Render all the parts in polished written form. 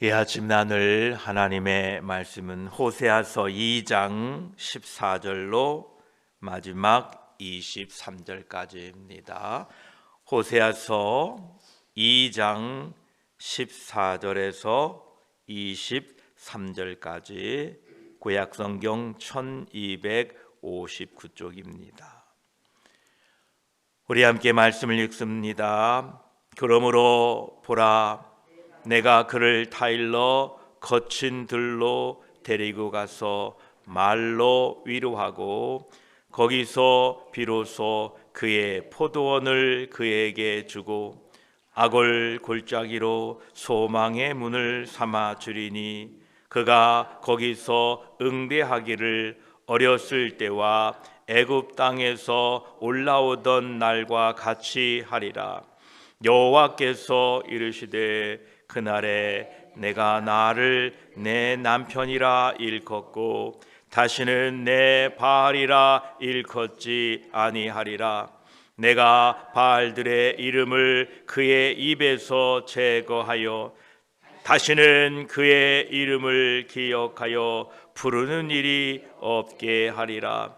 이 아침 나눌 하나님의 말씀은 호세아서 2장 14절로 마지막 23절까지입니다. 호세아서 2장 14절에서 23절까지 구약성경 1259쪽입니다. 우리 함께 말씀을 읽습니다. 그러므로 보라, 내가 그를 타일러 거친 들로 데리고 가서 말로 위로하고 거기서 비로소 그의 포도원을 그에게 주고 악을 골짜기로 소망의 문을 삼아 주리니 그가 거기서 응대하기를 어렸을 때와 애굽 땅에서 올라오던 날과 같이 하리라. 여호와께서 이르시되 그날에 내가 나를 내 남편이라 일컫고 다시는 내 바알이라 일컫지 아니하리라. 내가 바알들의 이름을 그의 입에서 제거하여 다시는 그의 이름을 기억하여 부르는 일이 없게 하리라.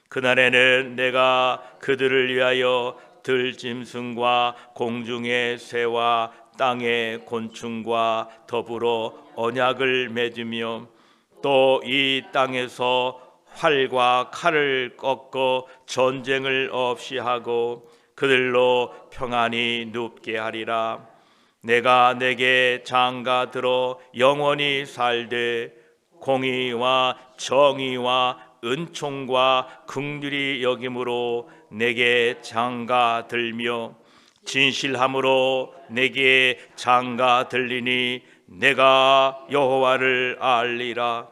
그날에는 내가 그들을 위하여 들짐승과 공중의 새와 땅의 곤충과 더불어 언약을 맺으며 또 이 땅에서 활과 칼을 꺾어 전쟁을 없이 하고 그들로 평안히 눕게 하리라. 내가 내게 장가 들어 영원히 살되 공의와 정의와 은총과 긍휼히 여김으로 내게 장가 들며 진실함으로 내게 장가 들리니 내가 여호와를 알리라.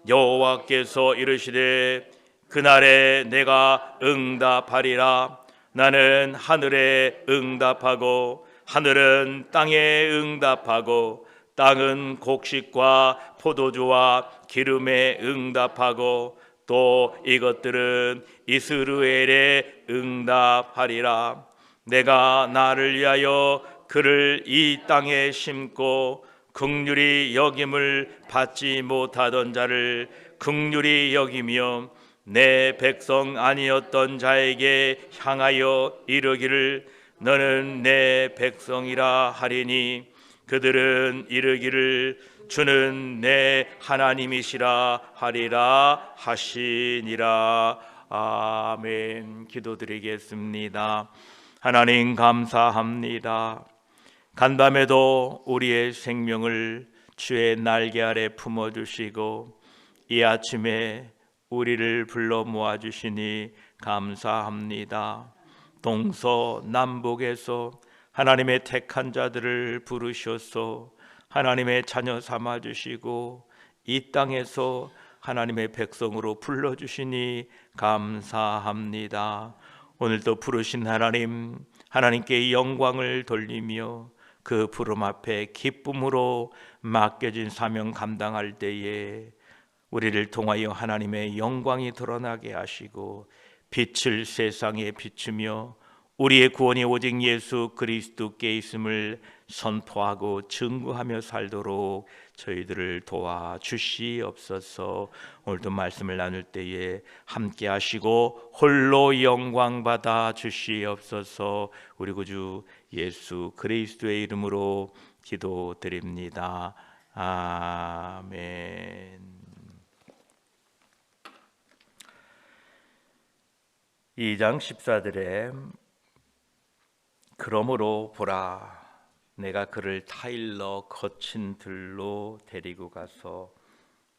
여호와께서 이르시되 그날에 내가 응답하리라. 나는 하늘에 응답하고 하늘은 땅에 응답하고 땅은 곡식과 포도주와 기름에 응답하고 또 이것들은 이스라엘에 응답하리라. 내가 나를 위하여 그를 이 땅에 심고 긍휼히 여김을 받지 못하던 자를 긍휼히 여기며 내 백성 아니었던 자에게 향하여 이르기를 너는 내 백성이라 하리니 그들은 이르기를 주는 내 하나님이시라 하리라 하시니라. 아멘. 기도드리겠습니다. 하나님 감사합니다. 간밤에도 우리의 생명을 주의 날개 아래 품어주시고 이 아침에 우리를 불러 모아주시니 감사합니다. 동서남북에서 하나님의 택한 자들을 부르셔서 하나님의 자녀 삼아주시고 이 땅에서 하나님의 백성으로 불러주시니 감사합니다. 오늘도 부르신 하나님, 하나님께 영광을 돌리며 그 부름 앞에 기쁨으로 맡겨진 사명 감당할 때에 우리를 통하여 하나님의 영광이 드러나게 하시고 빛을 세상에 비추며 우리의 구원이 오직 예수 그리스도께 있음을 선포하고 증거하며 살도록 저희들을 도와주시옵소서. 오늘도 말씀을 나눌 때에 함께 하시고 홀로 영광 받아 주시옵소서. 우리 구주 예수 그리스도의 이름으로 기도드립니다. 아멘. 2장 14절에 그러므로 보라, 내가 그를 타일러 거친 들로 데리고 가서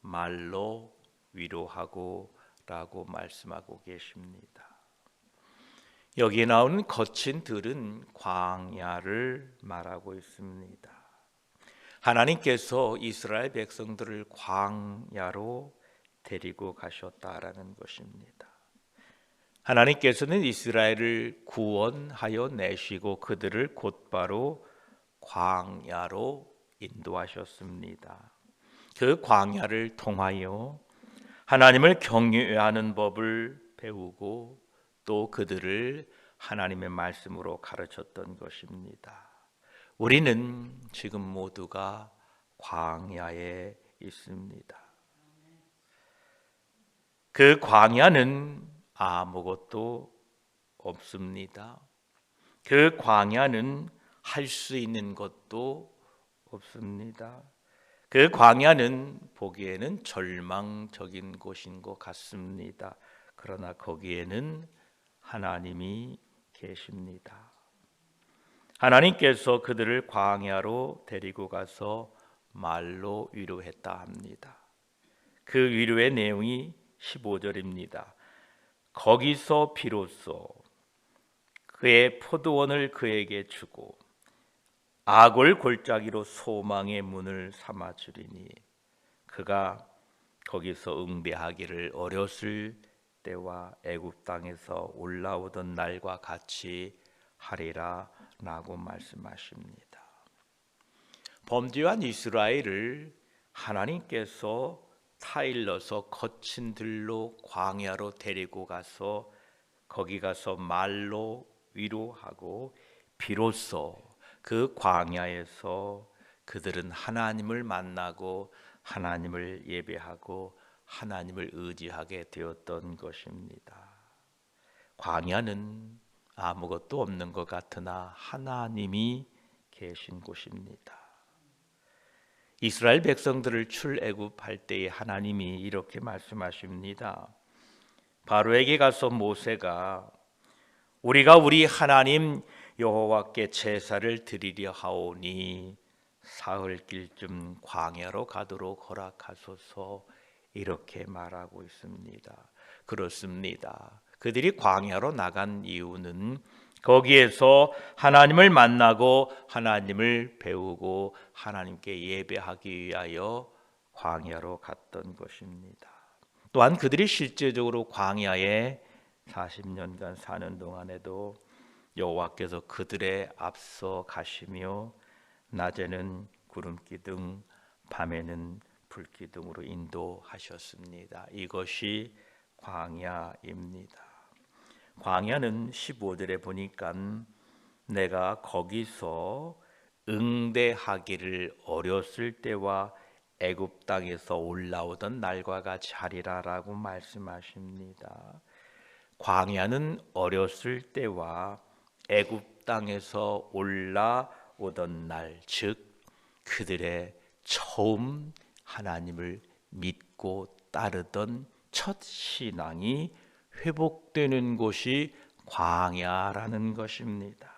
말로 위로하고 라고 말씀하고 계십니다. 여기 나오는 거친 들은 광야를 말하고 있습니다. 하나님께서 이스라엘 백성들을 광야로 데리고 가셨다라는 것입니다. 하나님께서는 이스라엘을 구원하여 내시고 그들을 곧바로 광야로 인도하셨습니다. 그 광야를 통하여 하나님을 경외하는 법을 배우고 또 그들을 하나님의 말씀으로 가르쳤던 것입니다. 우리는 지금 모두가 광야에 있습니다. 그 광야는 아무것도 없습니다. 그 광야는 할 수 있는 것도 없습니다. 그 광야는 보기에는 절망적인 곳인 것 같습니다. 그러나 거기에는 하나님이 계십니다. 하나님께서 그들을 광야로 데리고 가서 말로 위로했다 합니다. 그 위로의 내용이 15절입니다. 거기서 비로소 그의 포도원을 그에게 주고 악을 골짜기로 소망의 문을 삼아 주리니 그가 거기서 응대하기를 어렸을 때와 애굽 땅에서 올라오던 날과 같이 하리라 라고 말씀하십니다. 범죄한 이스라엘을 하나님께서 타일러서 거친 들로 광야로 데리고 가서 거기 가서 말로 위로하고 비로소 그 광야에서 그들은 하나님을 만나고 하나님을 예배하고 하나님을 의지하게 되었던 것입니다. 광야는 아무것도 없는 것 같으나 하나님이 계신 곳입니다. 이스라엘 백성들을 출애굽할 때에 하나님이 이렇게 말씀하십니다. 바로에게 가서 모세가 우리가 우리 하나님 여호와께 제사를 드리려 하오니 사흘길쯤 광야로 가도록 허락하소서 이렇게 말하고 있습니다. 그렇습니다. 그들이 광야로 나간 이유는 거기에서 하나님을 만나고 하나님을 배우고 하나님께 예배하기 위하여 광야로 갔던 것입니다. 또한 그들이 실제적으로 광야에 40년간 사는 동안에도 여호와께서 그들의 앞서 가시며 낮에는 구름기둥, 밤에는 불기둥으로 인도하셨습니다. 이것이 광야입니다. 광야는 15절에 보니까 내가 거기서 응대하기를 어렸을 때와 애굽 땅에서 올라오던 날과 같이 하리라라고 말씀하십니다. 광야는 어렸을 때와 애굽 땅에서 올라오던 날, 즉 그들의 처음 하나님을 믿고 따르던 첫 신앙이 회복되는 곳이 광야라는 것입니다.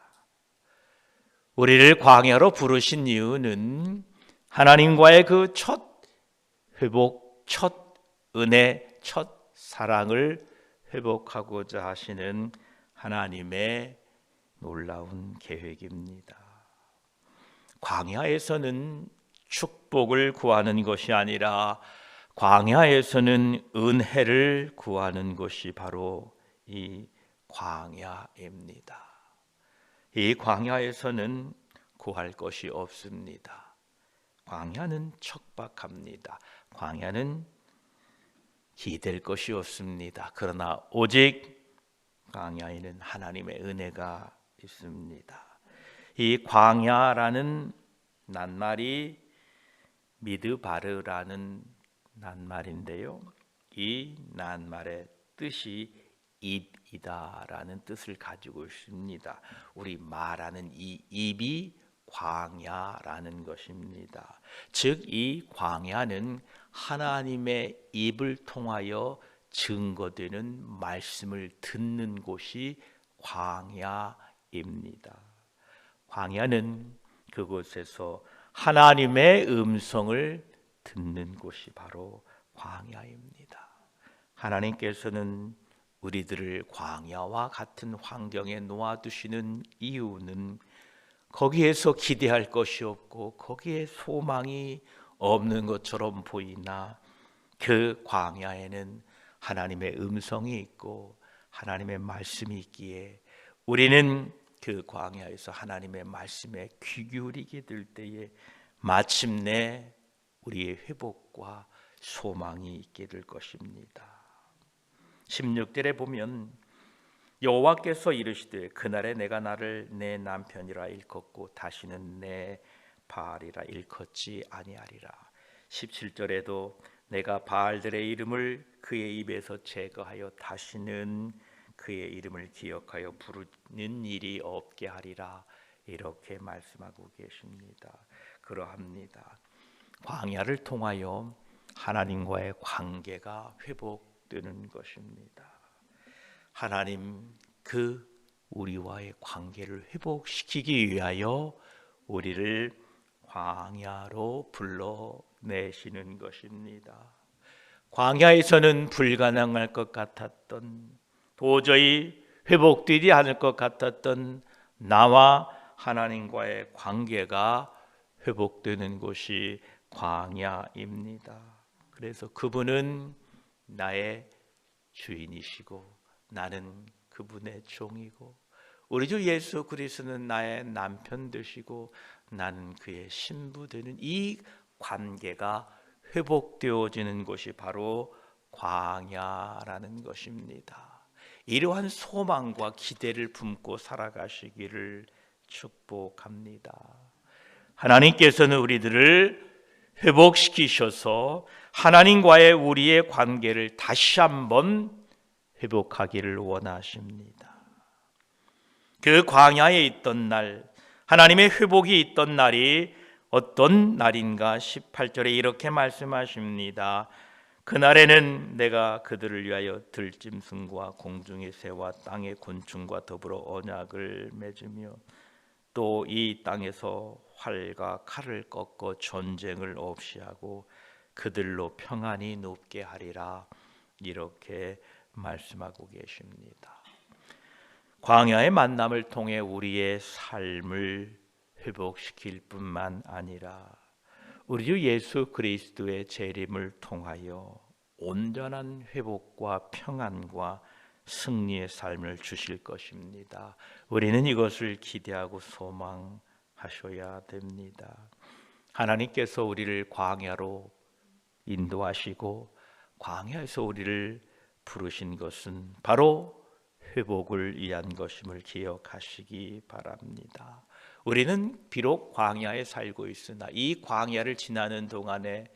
우리를 광야로 부르신 이유는 하나님과의 그 첫 회복, 첫 은혜, 첫 사랑을 회복하고자 하시는 하나님의 놀라운 계획입니다. 광야에서는 축복을 구하는 것이 아니라 광야에서는 은혜를 구하는 것이 바로 이 광야입니다. 이 광야에서는 구할 것이 없습니다. 광야는 척박합니다. 광야는 기댈 것이 없습니다. 그러나 오직 광야에는 하나님의 은혜가 있습니다. 이 광야라는 낱말이 미드바르라는 낱말인데요. 이 낱말의 뜻이 입이다라는 뜻을 가지고 있습니다. 우리 말하는 이 입이 광야라는 것입니다. 즉 이 광야는 하나님의 입을 통하여 증거되는 말씀을 듣는 곳이 광야입니다. 광야는 그곳에서 하나님의 음성을 듣는 곳이 바로 광야입니다. 하나님께서는 우리들을 광야와 같은 환경에 놓아두시는 이유는 거기에서 기대할 것이 없고 거기에 소망이 없는 것처럼 보이나 그 광야에는 하나님의 음성이 있고 하나님의 말씀이 있기에 우리는 그 광야에서 하나님의 말씀에 귀 기울이게 될 때에 마침내 우리의 회복과 소망이 있게 될 것입니다. 16절에 보면 여호와께서 이르시되 그날에 내가 나를 내 남편이라 일컫고 다시는 내 바알이라 일컫지 아니하리라. 17절에도 내가 바알들의 이름을 그의 입에서 제거하여 다시는 그의 이름을 기억하여 부르는 일이 없게 하리라. 이렇게 말씀하고 계십니다. 그러합니다. 광야를 통하여 하나님과의 관계가 회복되는 것입니다. 하나님 우리와의 관계를 회복시키기 위하여 우리를 광야로 불러내시는 것입니다. 광야에서는 불가능할 것 같았던, 도저히 회복되지 않을 것 같았던 나와 하나님과의 관계가 회복되는 곳이 광야입니다. 그래서 그분은 나의 주인이시고 나는 그분의 종이고, 우리 주 예수 그리스도는 나의 남편 되시고 나는 그의 신부 되는 이 관계가 회복되어지는 곳이 바로 광야라는 것입니다. 이러한 소망과 기대를 품고 살아가시기를 축복합니다. 하나님께서는 우리들을 회복시키셔서 하나님과의 우리의 관계를 다시 한번 회복하기를 원하십니다. 그 광야에 있던 날, 하나님의 회복이 있던 날이 어떤 날인가? 18절에 이렇게 말씀하십니다. 그날에는 내가 그들을 위하여 들짐승과 공중의 새와 땅의 곤충과 더불어 언약을 맺으며 또 이 땅에서 활과 칼을 꺾어 전쟁을 없이 하고 그들로 평안히 눕게 하리라. 이렇게 말씀하고 계십니다. 광야의 만남을 통해 우리의 삶을 회복시킬 뿐만 아니라 우리 주 예수 그리스도의 재림을 통하여 온전한 회복과 평안과 승리의 삶을 주실 것입니다. 우리는 이것을 기대하고 소망하셔야 됩니다. 하나님께서 우리를 광야로 인도하시고 광야에서 우리를 부르신 것은 바로 회복을 위한 것임을 기억하시기 바랍니다. 우리는 비록 광야에 살고 있으나 이 광야를 지나는 동안에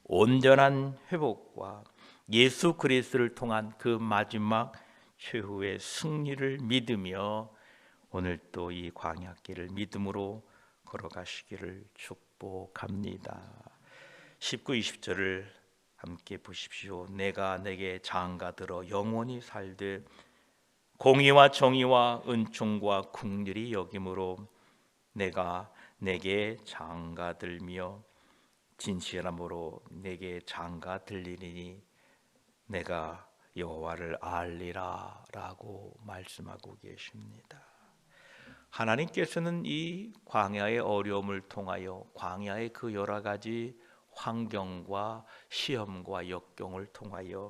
온전한 회복과 예수 그리스도를 통한 그 마지막 최후의 승리를 믿으며 오늘 또 이 광야길을 믿음으로 걸어가시기를 축복합니다. 19, 20절을 함께 보십시오. 내가 내게 장가들어 영원히 살되 공의와 정의와 은총과 긍휼이 여김으로 내가 내게 장가들며 진실함으로 내게 장가들리니 내가 여호와를 알리라 라고 말씀하고 계십니다. 하나님께서는 이 광야의 어려움을 통하여 광야의 그 여러 가지 환경과 시험과 역경을 통하여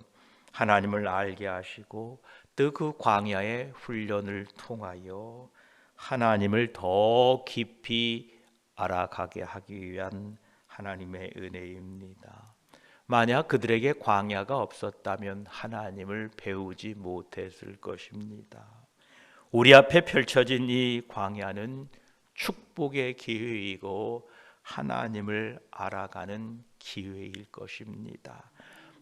하나님을 알게 하시고 또 그 광야의 훈련을 통하여 하나님을 더 깊이 알아가게 하기 위한 하나님의 은혜입니다. 만약 그들에게 광야가 없었다면 하나님을 배우지 못했을 것입니다. 우리 앞에 펼쳐진 이 광야는 축복의 기회이고 하나님을 알아가는 기회일 것입니다.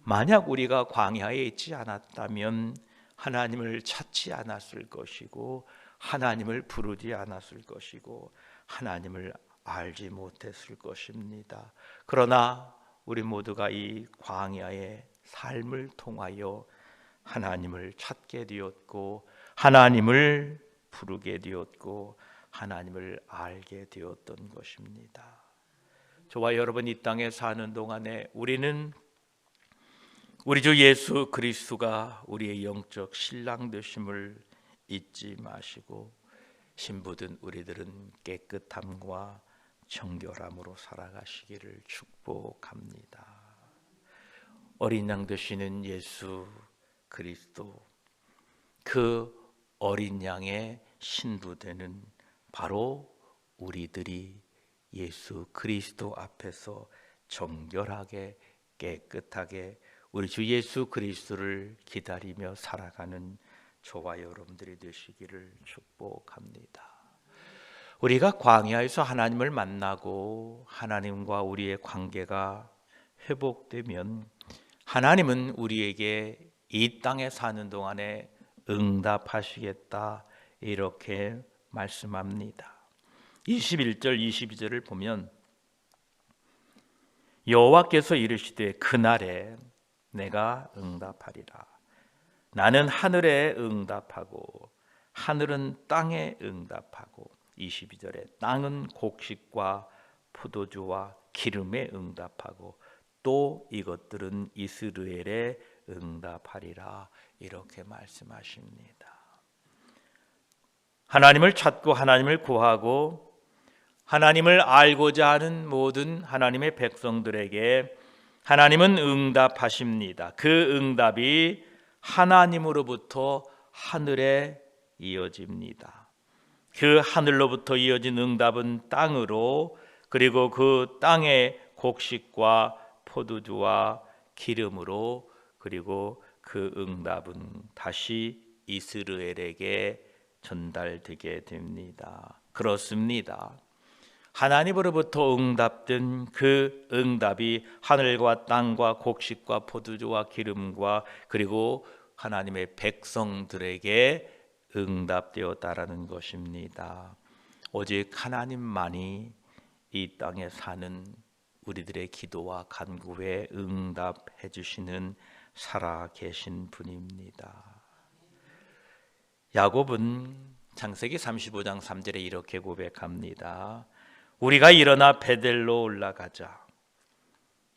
만약 우리가 광야에 있지 않았다면 하나님을 찾지 않았을 것이고 하나님을 부르지 않았을 것이고 하나님을 알지 못했을 것입니다. 그러나 우리 모두가 이 광야의 삶을 통하여 하나님을 찾게 되었고 하나님을 부르게 되었고 하나님을 알게 되었던 것입니다. 저와 여러분 이 땅에 사는 동안에 우리는 우리 주 예수 그리스도가 우리의 영적 신랑 되심을 잊지 마시고 신부든 우리들은 깨끗함과 정결함으로 살아가시기를 축복합니다. 어린 양 되시는 예수 그리스도, 그 어린 양의 신부되는 바로 우리들이 예수 그리스도 앞에서 정결하게 깨끗하게 우리 주 예수 그리스도를 기다리며 살아가는 저와 여러분들이 되시기를 축복합니다. 우리가 광야에서 하나님을 만나고 하나님과 우리의 관계가 회복되면 하나님은 우리에게 이 땅에 사는 동안에 응답하시겠다 이렇게 말씀합니다. 21절 22절을 보면 여호와께서 이르시되 그날에 내가 응답하리라. 나는 하늘에 응답하고 하늘은 땅에 응답하고 22절에 땅은 곡식과 포도주와 기름에 응답하고 또 이것들은 이스라엘에 응답하리라 이렇게 말씀하십니다. 하나님을 찾고 하나님을 구하고 하나님을 알고자 하는 모든 하나님의 백성들에게 하나님은 응답하십니다. 그 응답이 하나님으로부터 하늘에 이어집니다. 그 하늘로부터 이어진 응답은 땅으로, 그리고 그 땅의 곡식과 포도주와 기름으로, 그리고 그 응답은 다시 이스라엘에게 전달되게 됩니다. 그렇습니다. 하나님으로부터 응답된 그 응답이 하늘과 땅과 곡식과 포도주와 기름과 그리고 하나님의 백성들에게 응답되었다라는 것입니다. 오직 하나님만이 이 땅에 사는 우리들의 기도와 간구에 응답해 주시는 살아 계신 분입니다. 야곱은 창세기 35장 3절에 이렇게 고백합니다. 우리가 일어나 베델로 올라가자.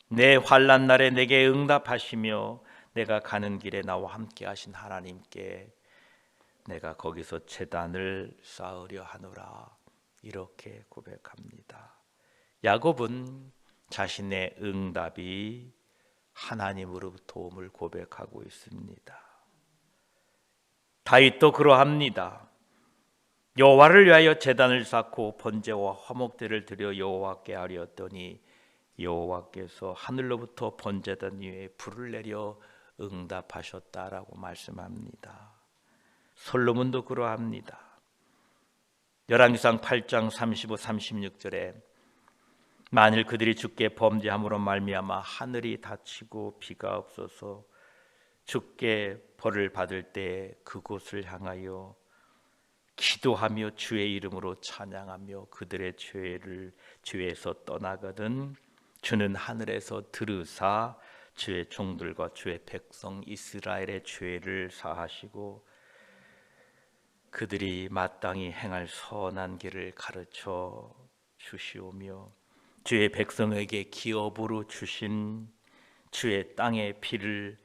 내 환난 날에 내게 응답하시며 내가 가는 길에 나와 함께 하신 하나님께 내가 거기서 제단을 쌓으려 하노라. 이렇게 고백합니다. 야곱은 자신의 응답이 하나님으로부터 도움을 고백하고 있습니다. 다윗도 그러합니다. 여호와를 위하여 제단을 쌓고 번제와 화목제를 드려 여호와께 아뢰었더니 여호와께서 하늘로부터 번제단 위에 불을 내려 응답하셨다라고 말씀합니다. 솔로몬도 그러합니다. 열왕기상 8장 35, 36절에 만일 그들이 주께 범죄함으로 말미암아 하늘이 닫히고 비가 없어서 주께 벌을 받을 때 그곳을 향하여 기도하며 주의 이름으로 찬양하며 그들의 죄를 주에서 떠나거든 주는 하늘에서 들으사 주의 종들과 주의 백성 이스라엘의 죄를 사하시고 그들이 마땅히 행할 선한 길을 가르쳐 주시오며 주의 백성에게 기업으로 주신 주의 땅의 피를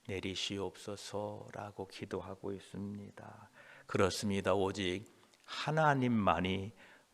내리시옵소서라고 기도하고 있습니다. 그렇습니다. 오직 하나님만이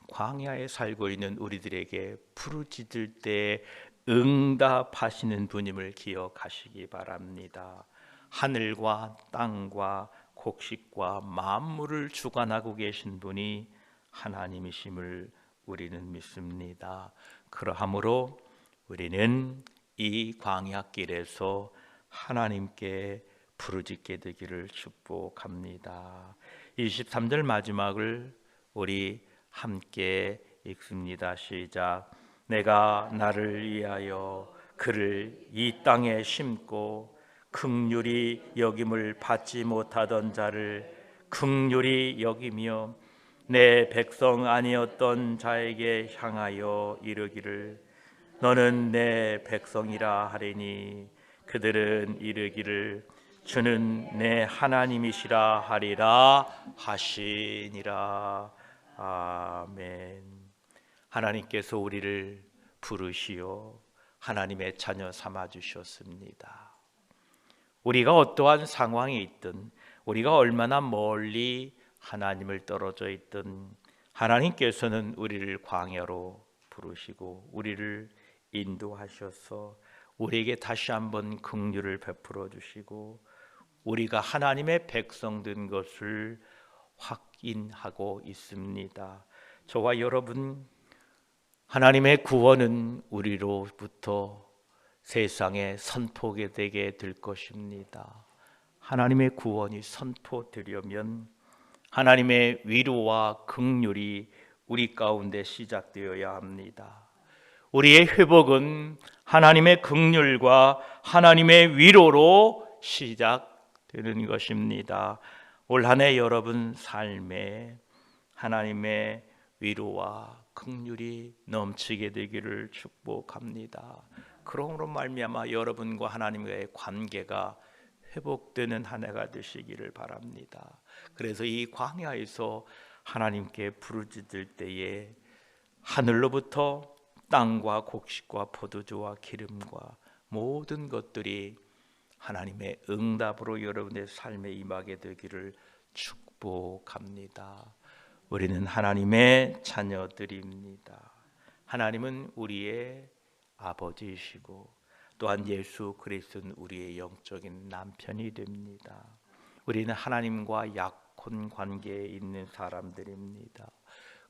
광야에 살고 있는 우리들에게 부르짖을 때 응답하시는 분임을 기억하시기 바랍니다. 하늘과 땅과 곡식과 만물을 주관하고 계신 분이 하나님이심을 우리는 믿습니다. 그러므로 우리는 이 광야길에서 하나님께 부르짖게 되기를 축복합니다. 23절 마지막을 우리 함께 읽습니다. 시작. 내가 나를 위하여 그를 이 땅에 심고 긍휼히 여김을 받지 못하던 자를 긍휼히 여기며 내 백성 아니었던 자에게 향하여 이르기를 너는 내 백성이라 하리니 그들은 이르기를 주는 내 하나님이시라 하리라 하시니라. 아멘. 하나님께서 우리를 부르시어 하나님의 자녀 삼아 주셨습니다. 우리가 어떠한 상황에 있든 우리가 얼마나 멀리 하나님을 떨어져 있든 하나님께서는 우리를 광야로 부르시고 우리를 인도하셔서 우리에게 다시 한번 긍휼을 베풀어 주시고 우리가 하나님의 백성 된 것을 확인하고 있습니다. 저와 여러분, 하나님의 구원은 우리로부터 세상에 선포되게 될 것입니다. 하나님의 구원이 선포되려면 하나님의 위로와 긍휼이 우리 가운데 시작되어야 합니다. 우리의 회복은 하나님의 긍휼과 하나님의 위로로 시작되는 것입니다. 올 한 해 여러분 삶에 하나님의 위로와 긍휼이 넘치게 되기를 축복합니다. 그러므로 말미암아 여러분과 하나님과의 관계가 회복되는 한 해가 되시기를 바랍니다. 그래서 이 광야에서 하나님께 부르짖을 때에 하늘로부터 땅과 곡식과 포도주와 기름과 모든 것들이 하나님의 응답으로 여러분의 삶에 임하게 되기를 축복합니다. 우리는 하나님의 자녀들입니다. 하나님은 우리의 아버지이시고 또한 예수 그리스도는 우리의 영적인 남편이 됩니다. 우리는 하나님과 약혼 관계에 있는 사람들입니다.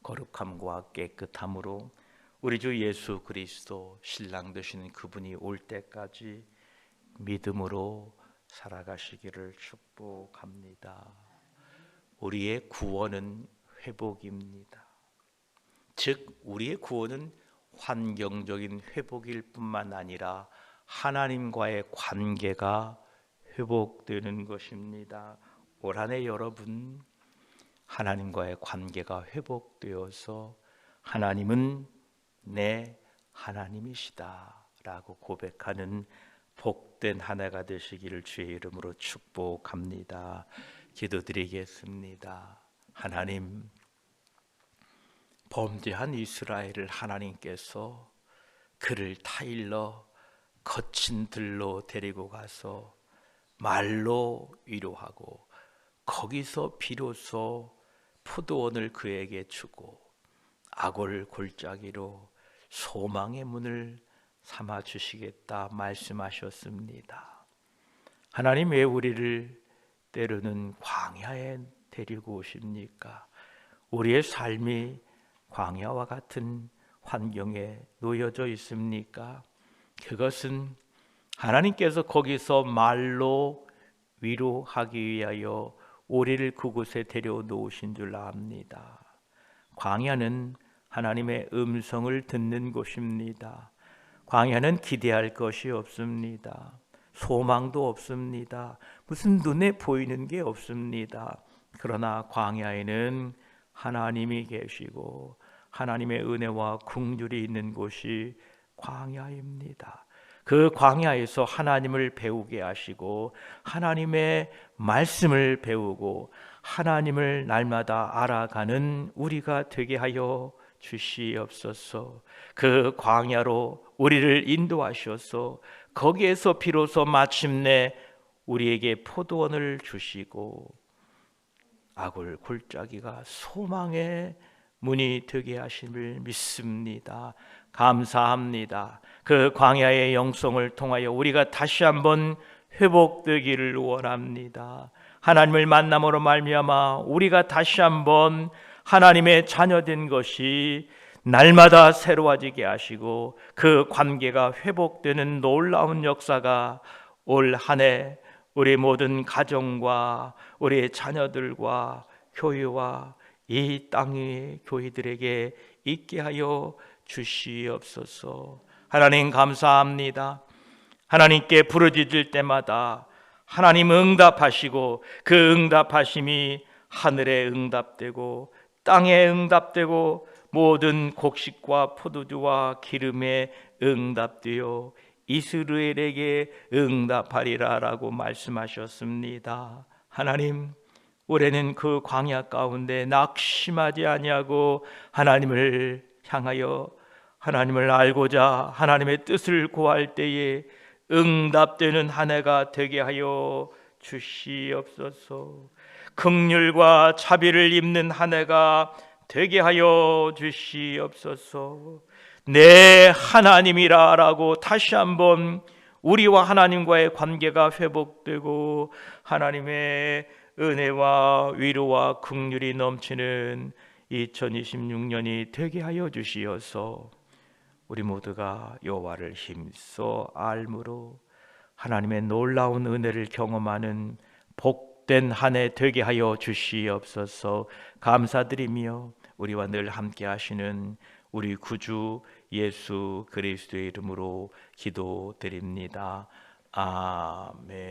거룩함과 깨끗함으로 우리 주 예수 그리스도 신랑 되시는 그분이 올 때까지 믿음으로 살아가시기를 축복합니다. 우리의 구원은 회복입니다. 즉 우리의 구원은 환경적인 회복일 뿐만 아니라 하나님과의 관계가 회복되는 것입니다. 올 한 해 여러분 하나님과의 관계가 회복되어서 하나님은 내 하나님이시다 라고 고백하는 복된 한 해가 되시기를 주의 이름으로 축복합니다. 기도드리겠습니다. 하나님, 범죄한 이스라엘을 하나님께서 그를 타일러 거친 들로 데리고 가서 말로 위로하고 거기서 비로소 포도원을 그에게 주고 아골 골짜기로 소망의 문을 삼아 주시겠다 말씀하셨습니다. 하나님, 왜 우리를 때로는 광야에 데리고 오십니까? 우리의 삶이 광야와 같은 환경에 놓여져 있습니까? 그것은 하나님께서 거기서 말로 위로하기 위하여 우리를 그곳에 데려놓으신 줄 압니다. 광야는 하나님의 음성을 듣는 곳입니다. 광야는 기대할 것이 없습니다. 소망도 없습니다. 무슨 눈에 보이는 게 없습니다. 그러나 광야에는 하나님이 계시고 하나님의 은혜와 긍휼이 있는 곳이 광야입니다. 그 광야에서 하나님을 배우게 하시고 하나님의 말씀을 배우고 하나님을 날마다 알아가는 우리가 되게 하여 주시옵소서. 그 광야로 우리를 인도하셔서 거기에서 비로소 마침내 우리에게 포도원을 주시고 아골 골짜기가 소망의 문이 되게 하심을 믿습니다. 감사합니다. 그 광야의 영성을 통하여 우리가 다시 한번 회복되기를 원합니다. 하나님을 만남으로 말미암아 우리가 다시 한번 하나님의 자녀된 것이 날마다 새로워지게 하시고 그 관계가 회복되는 놀라운 역사가 올 한 해 우리 모든 가정과 우리 자녀들과 교회와 이 땅의 교회들에게 있게 하여 주시옵소서. 하나님 감사합니다. 하나님께 부르짖을 때마다 하나님 응답하시고 그 응답하심이 하늘에 응답되고 땅에 응답되고 모든 곡식과 포도주와 기름에 응답되어 이스라엘에게 응답하리라 라고 말씀하셨습니다. 하나님, 올해는 그 광야 가운데 낙심하지 아니하고 하나님을 향하여 하나님을 알고자 하나님의 뜻을 구할 때에 응답되는 한 해가 되게 하여 주시옵소서. 긍휼과 자비를 입는 한 해가 되게 하여 주시옵소서. 내 하나님이라 라고 다시 한번 우리와 하나님과의 관계가 회복되고 하나님의 은혜와 위로와 긍휼이 넘치는 2026년이 되게 하여 주시어서 우리 모두가 여호와를 힘써 알므로 하나님의 놀라운 은혜를 경험하는 복된 한 해 되게 하여 주시옵소서. 감사드리며 우리와 늘 함께 하시는 우리 구주 예수 그리스도의 이름으로 기도드립니다. 아멘.